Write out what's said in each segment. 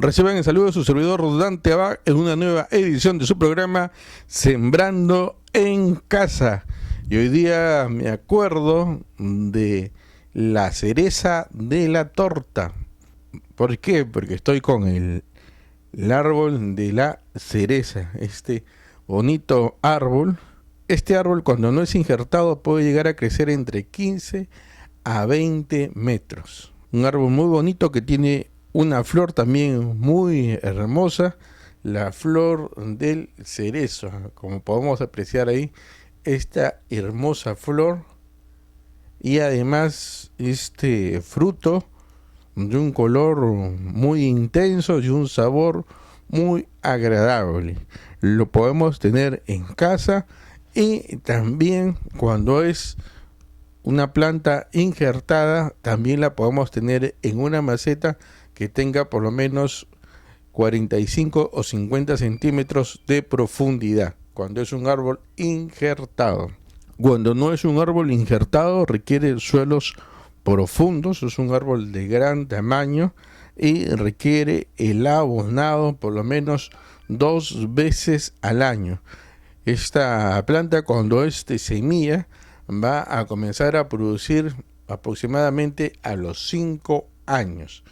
Reciban el saludo de su servidor Dante Abad en una nueva edición de su programa Sembrando en Casa. Y hoy día me acuerdo de la cereza de la torta. ¿Por qué? Porque estoy con el árbol de la cereza, este bonito árbol. Este árbol, cuando no es injertado, puede llegar a crecer entre 15 a 20 metros. Un árbol muy bonito que tiene una flor también muy hermosa, la flor del cerezo. Como podemos apreciar ahí, esta hermosa flor, y además este fruto de un color muy intenso y un sabor muy agradable. Lo podemos tener en casa, y también cuando es una planta injertada, también la podemos tener en una maceta que tenga por lo menos 45 o 50 centímetros de profundidad, cuando es un árbol injertado. Cuando no es un árbol injertado, requiere suelos profundos, es un árbol de gran tamaño y requiere el abonado por lo menos 2 veces al año. Esta planta, cuando es de semilla, va a comenzar a producir aproximadamente a los 5 años.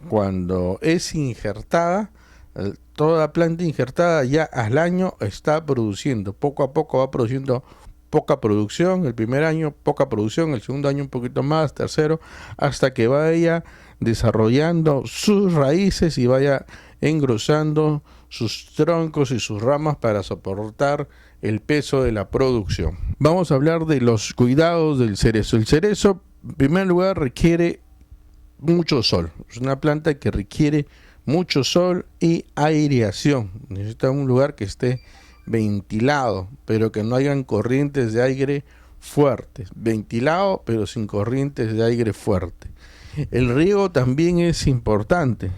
Cuando es injertada, toda planta injertada ya al año está produciendo. Poco a poco va produciendo poca producción, el primer año poca producción, el segundo año un poquito más, tercero, hasta que vaya desarrollando sus raíces y vaya engrosando sus troncos y sus ramas para soportar el peso de la producción. Vamos a hablar de los cuidados del cerezo. El cerezo, en primer lugar, requiere mucho sol. Es una planta que requiere mucho sol y aireación. Necesita un lugar que esté ventilado, pero que no hayan corrientes de aire fuertes. Ventilado, pero sin corrientes de aire fuerte. El riego también es importante.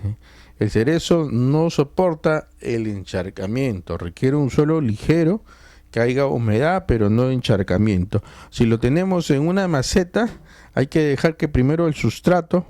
El cerezo no soporta el encharcamiento, requiere un suelo ligero, que haya humedad, pero no encharcamiento. Si lo tenemos en una maceta, hay que dejar que primero el sustrato,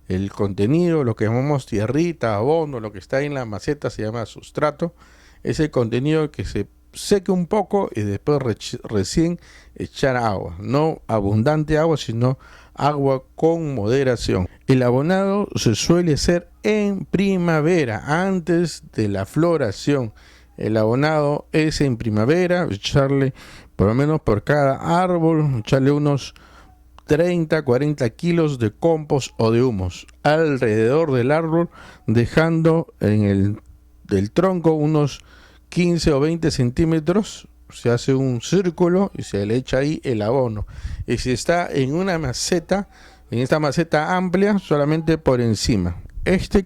el contenido, lo que llamamos tierrita, abono, lo que está en la maceta se llama sustrato, es el contenido que se seque un poco y después recién echar agua. No abundante agua, sino agua con moderación. El abonado se suele hacer en primavera, antes de la floración. El abonado es en primavera, echarle por lo menos por cada árbol, echarle unos 30, 40 kilos de compost o de humus alrededor del árbol, dejando en del tronco unos 15 o 20 centímetros. Se hace un círculo y se le echa ahí el abono. Y si está en una maceta, en esta maceta amplia, solamente por encima.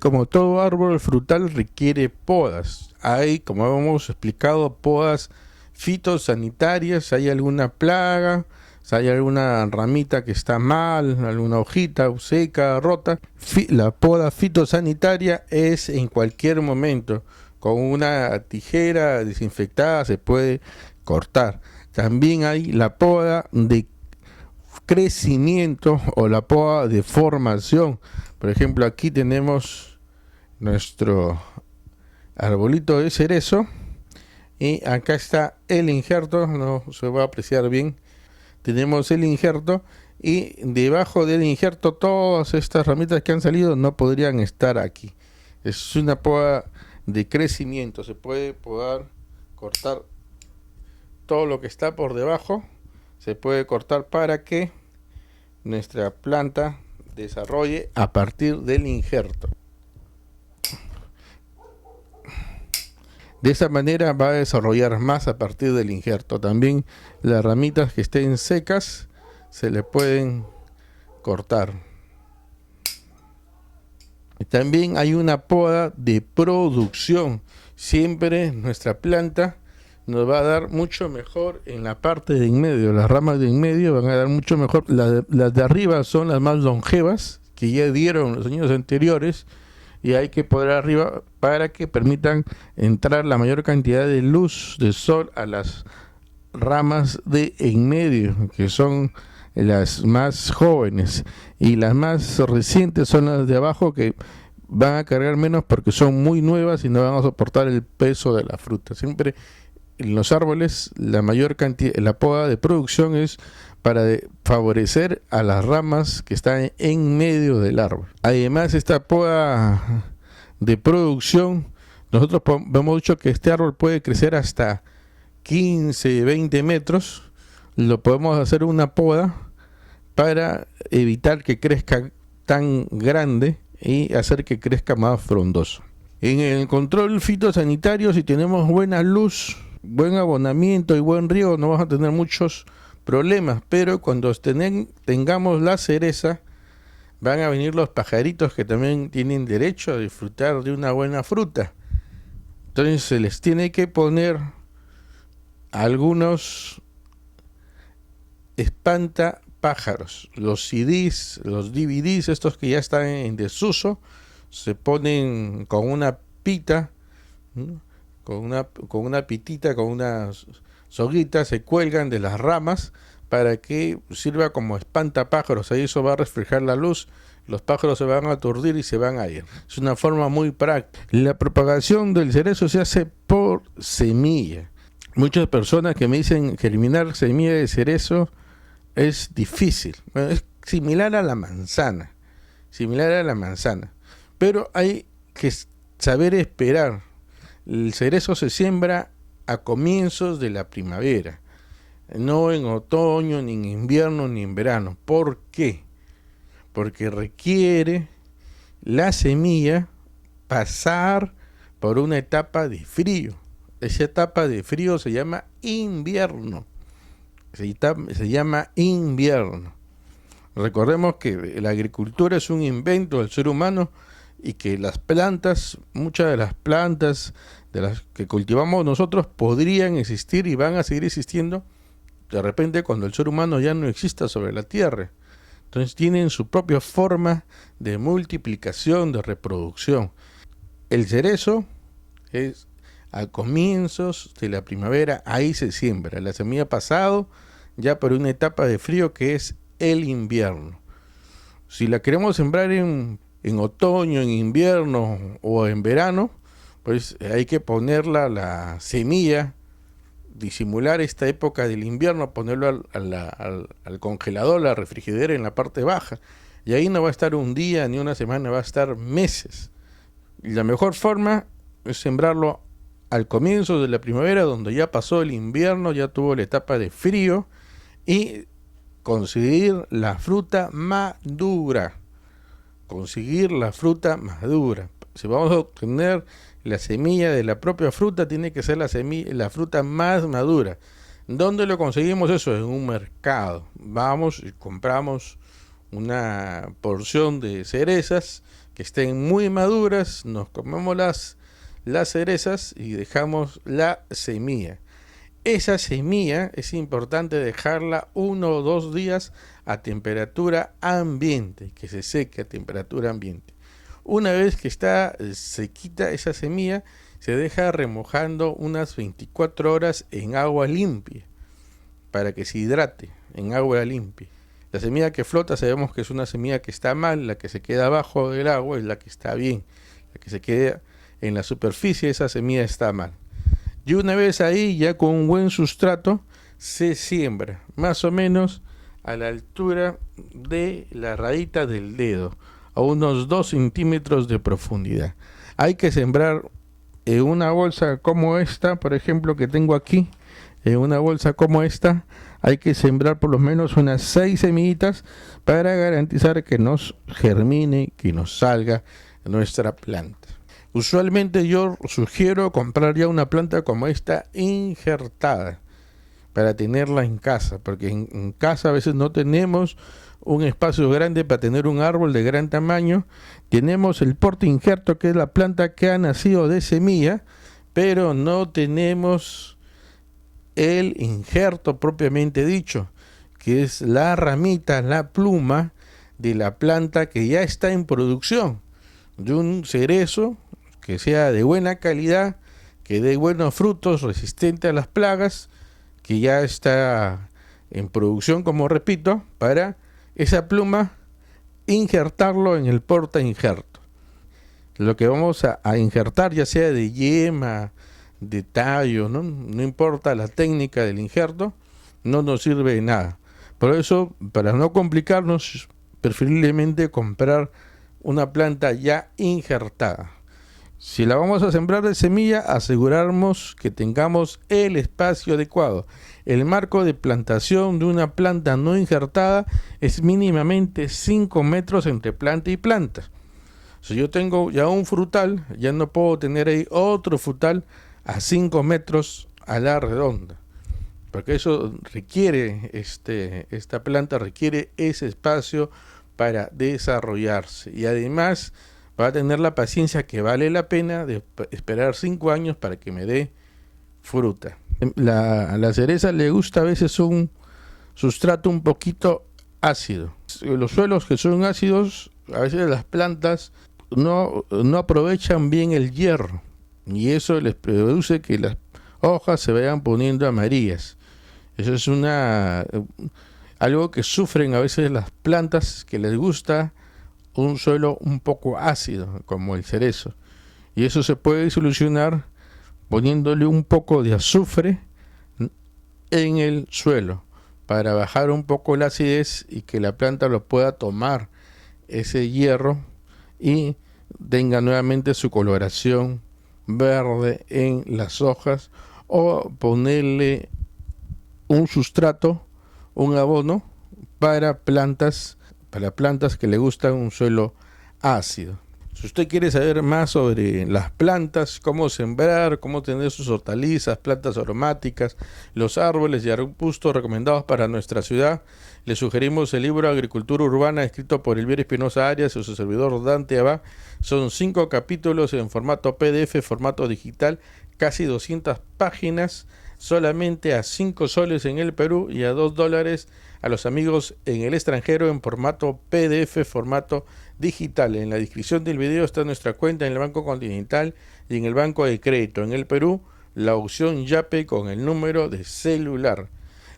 Como todo árbol frutal, requiere podas. Hay, como hemos explicado, podas fitosanitarias. Si hay alguna plaga, si hay alguna ramita que está mal, alguna hojita seca, rota, la poda fitosanitaria es en cualquier momento. Con una tijera desinfectada se puede cortar. También hay la poda de crecimiento o la poda de formación. Por ejemplo, aquí tenemos nuestro arbolito de cerezo y acá está el injerto, no se va a apreciar bien. Tenemos el injerto y debajo del injerto todas estas ramitas que han salido no podrían estar aquí. Es una poda de crecimiento, se puede podar, cortar todo lo que está por debajo, se puede cortar para que nuestra planta desarrolle a partir del injerto. De esa manera va a desarrollar más a partir del injerto. También las ramitas que estén secas se le pueden cortar. También hay una poda de producción. Siempre nuestra planta nos va a dar mucho mejor en la parte de en medio. Las ramas de en medio van a dar mucho mejor. Las de arriba son las más longevas, que ya dieron los años anteriores, y hay que podar arriba para que permitan entrar la mayor cantidad de luz, de sol, a las ramas de en medio, que son las más jóvenes, y las más recientes son las de abajo, que van a cargar menos porque son muy nuevas y no van a soportar el peso de la fruta. Siempre en los árboles la mayor cantidad, la poda de producción es para favorecer a las ramas que están en medio del árbol. Además, esta poda de producción, nosotros hemos dicho que este árbol puede crecer hasta 15, 20 metros. Lo podemos hacer una poda para evitar que crezca tan grande y hacer que crezca más frondoso. En el control fitosanitario, si tenemos buena luz, buen abonamiento y buen riego, no vamos a tener muchos problemas, pero cuando tengamos la cereza, van a venir los pajaritos que también tienen derecho a disfrutar de una buena fruta. Entonces se les tiene que poner algunos espantapájaros, los CDs, los DVDs, estos que ya están en desuso, se ponen con una pita, ¿no? con una pitita, con unas soguitas, se cuelgan de las ramas para que sirva como espantapájaros. Ahí eso va a reflejar la luz, los pájaros se van a aturdir y se van a ir. Es una forma muy práctica. La propagación del cerezo se hace por semilla. Muchas personas que me dicen que eliminar semilla de cerezo es difícil. Bueno, es similar a la manzana, pero hay que saber esperar. El cerezo se siembra a comienzos de la primavera, no en otoño, ni en invierno, ni en verano. ¿Por qué? Porque requiere la semilla pasar por una etapa de frío. Esa etapa de frío se llama invierno. Se llama invierno. Recordemos que la agricultura es un invento del ser humano y que las plantas, muchas de las plantas de las que cultivamos nosotros podrían existir y van a seguir existiendo de repente cuando el ser humano ya no exista sobre la tierra. Entonces tienen su propia forma de multiplicación, de reproducción. El cerezo es a comienzos de la primavera, ahí se siembra. La semilla ha pasado ya por una etapa de frío que es el invierno. Si la queremos sembrar en otoño, en invierno o en verano, pues hay que ponerla la semilla, disimular esta época del invierno, ponerlo al congelador, la refrigeradora en la parte baja, y ahí no va a estar un día ni una semana, va a estar meses. Y la mejor forma es sembrarlo al comienzo de la primavera, donde ya pasó el invierno, ya tuvo la etapa de frío, y conseguir la fruta madura. Si vamos a obtener la semilla de la propia fruta, tiene que ser la fruta más madura. ¿Dónde lo conseguimos eso? En un mercado. Vamos y compramos una porción de cerezas que estén muy maduras, nos comemos las cerezas y dejamos la semilla. Esa semilla es importante dejarla 1 o 2 días a temperatura ambiente, que se seque a temperatura ambiente. Una vez que está sequita esa semilla, se deja remojando unas 24 horas en agua limpia, para que se hidrate en agua limpia. La semilla que flota sabemos que es una semilla que está mal, la que se queda abajo del agua es la que está bien, la que se queda en la superficie, esa semilla está mal. Y una vez ahí, ya con un buen sustrato, se siembra, más o menos a la altura de la rayita del dedo, a unos 2 centímetros de profundidad. Hay que sembrar en una bolsa como esta, por ejemplo, que tengo aquí, en una bolsa como esta, hay que sembrar por lo menos unas 6 semillitas para garantizar que nos germine, que nos salga nuestra planta. Usualmente yo sugiero comprar ya una planta como esta injertada para tenerla en casa, porque en casa a veces no tenemos un espacio grande para tener un árbol de gran tamaño. Tenemos el porte injerto, que es la planta que ha nacido de semilla, pero no tenemos el injerto propiamente dicho, que es la ramita, la pluma de la planta que ya está en producción, de un cerezo que sea de buena calidad, que dé buenos frutos, resistente a las plagas, que ya está en producción, como repito, para esa pluma injertarlo en el porta injerto. Lo que vamos a injertar, ya sea de yema, de tallo, ¿no? No importa la técnica del injerto, no nos sirve de nada. Por eso, para no complicarnos, preferiblemente comprar una planta ya injertada. Si la vamos a sembrar de semilla, asegurarnos que tengamos el espacio adecuado. El marco de plantación de una planta no injertada es mínimamente 5 metros entre planta y planta. Si yo tengo ya un frutal, ya no puedo tener ahí otro frutal a 5 metros a la redonda, porque eso requiere, esta planta requiere ese espacio para desarrollarse, y además va a tener la paciencia que vale la pena de esperar 5 años para que me dé fruta. A la cereza le gusta a veces un sustrato un poquito ácido. Los suelos que son ácidos, a veces las plantas no aprovechan bien el hierro, y eso les produce que las hojas se vayan poniendo amarillas. Eso es algo que sufren a veces las plantas que les gusta un suelo un poco ácido, como el cerezo. Y eso se puede solucionar poniéndole un poco de azufre en el suelo para bajar un poco la acidez y que la planta lo pueda tomar ese hierro y tenga nuevamente su coloración verde en las hojas, o ponerle un sustrato, un abono para plantas que le gustan un suelo ácido. Si usted quiere saber más sobre las plantas, cómo sembrar, cómo tener sus hortalizas, plantas aromáticas, los árboles y arbustos recomendados para nuestra ciudad, le sugerimos el libro Agricultura Urbana, escrito por Elvira Espinosa Arias y su servidor Dante Abad. Son 5 capítulos en formato PDF, formato digital, casi 200 páginas, solamente a 5 soles en el Perú y a $2 a los amigos en el extranjero, en formato PDF, formato digital. En la descripción del video está nuestra cuenta en el Banco Continental y en el Banco de Crédito. En el Perú, la opción Yape con el número de celular.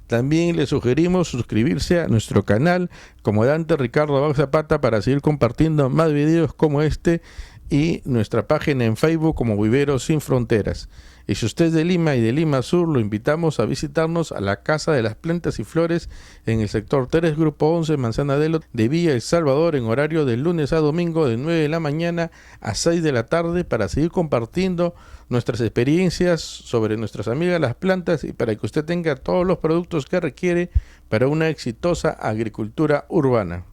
También le sugerimos suscribirse a nuestro canal Comandante Ricardo Abad Zapata para seguir compartiendo más videos como este, y nuestra página en Facebook como Viveros Sin Fronteras. Y si usted es de Lima y de Lima Sur, lo invitamos a visitarnos a la Casa de las Plantas y Flores en el sector 3, Grupo 11, Manzana de Villa El Salvador, en horario de lunes a domingo de 9 de la mañana a 6 de la tarde, para seguir compartiendo nuestras experiencias sobre nuestras amigas las plantas y para que usted tenga todos los productos que requiere para una exitosa agricultura urbana.